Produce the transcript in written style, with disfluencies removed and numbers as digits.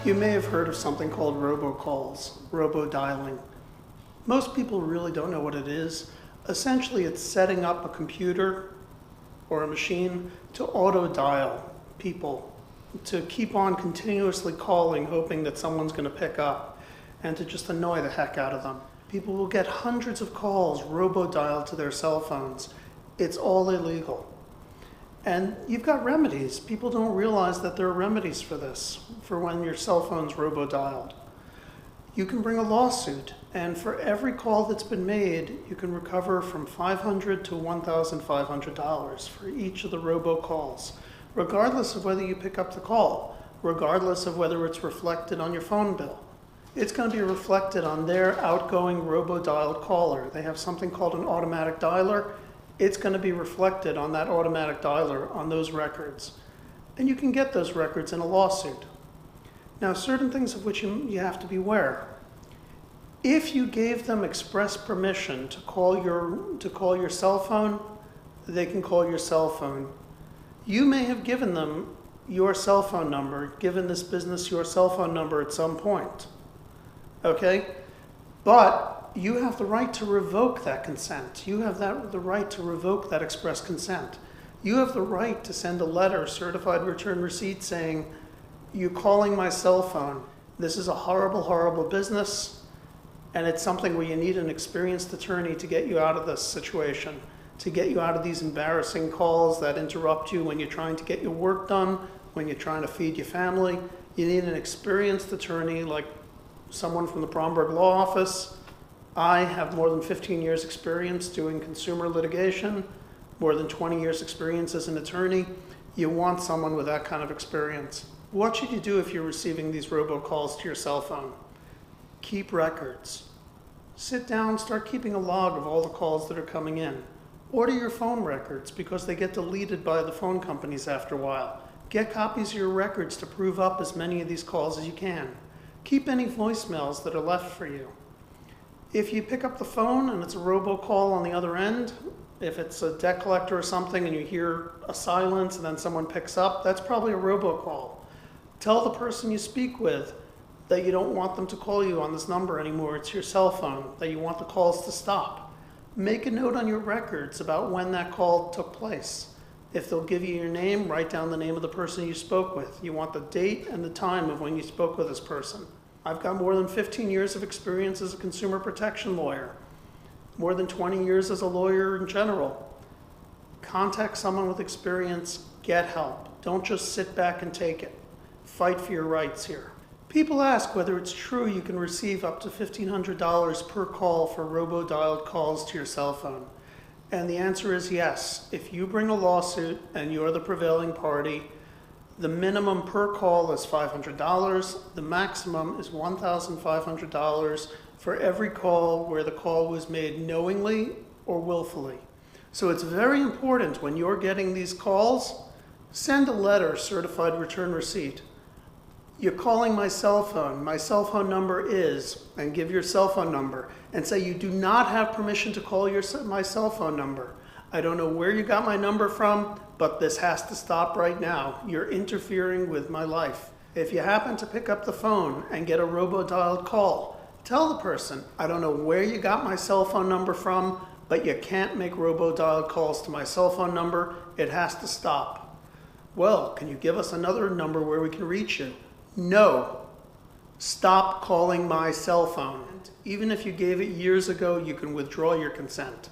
You may have heard of something called robocalls, robo-dialing. Most people really don't know what it is. Essentially, it's setting up a computer or a machine to auto-dial people, to keep on continuously calling, hoping that someone's going to pick up, and to just annoy the heck out of them. People will get hundreds of calls robo-dialed to their cell phones. It's all illegal. And you've got remedies. People don't realize that there are remedies for this, for when your cell phone's robo-dialed. You can bring a lawsuit, and for every call that's been made, you can recover from $500 to $1,500 for each of the robocalls, regardless of whether you pick up the call, regardless of whether it's reflected on your phone bill. It's going to be reflected on their outgoing robo-dialed caller. They have something called an automatic dialer. It's going to be reflected on that automatic dialer on those records. And you can get those records in a lawsuit. Now, certain things of which you have to be aware. If you gave them express permission to call your cell phone, they can call your cell phone. You may have given them your cell phone number, given this business your cell phone number at some point. Okay? But you have the right to revoke that consent. You have the right to revoke that express consent. You have the right to send a letter, certified return receipt, saying, "You're calling my cell phone. This is a horrible, horrible business, and it's something where you need an experienced attorney to get you out of this situation, to get you out of these embarrassing calls that interrupt you when you're trying to get your work done, when you're trying to feed your family. You need an experienced attorney like someone from the Bromberg Law Office. I have more than 15 years experience doing consumer litigation, more than 20 years experience as an attorney. You want someone with that kind of experience. What should you do if you're receiving these robocalls to your cell phone? Keep records. Sit down, start keeping a log of all the calls that are coming in. Order your phone records because they get deleted by the phone companies after a while. Get copies of your records to prove up as many of these calls as you can. Keep any voicemails that are left for you. If you pick up the phone and it's a robocall on the other end, if it's a debt collector or something and you hear a silence and then someone picks up, that's probably a robocall. Tell the person you speak with that you don't want them to call you on this number anymore. It's your cell phone, that you want the calls to stop. Make a note on your records about when that call took place. If they'll give you your name, write down the name of the person you spoke with. You want the date and the time of when you spoke with this person. I've got more than 15 years of experience as a consumer protection lawyer, more than 20 years as a lawyer in general. Contact someone with experience, get help. Don't just sit back and take it. Fight for your rights here. People ask whether it's true you can receive up to $1,500 per call for robo-dialed calls to your cell phone. And the answer is yes. If you bring a lawsuit and you're the prevailing party, the minimum per call is $500. The maximum is $1,500 for every call where the call was made knowingly or willfully. So it's very important when you're getting these calls, send a letter, certified return receipt. You're calling my cell phone number is, and give your cell phone number, and say you do not have permission to call my cell phone number. I don't know where you got my number from, but this has to stop right now. You're interfering with my life. If you happen to pick up the phone and get a robo-dialed call, tell the person, I don't know where you got my cell phone number from, but you can't make robo-dialed calls to my cell phone number. It has to stop. Well, can you give us another number where we can reach you? No. Stop calling my cell phone. Even if you gave it years ago, you can withdraw your consent.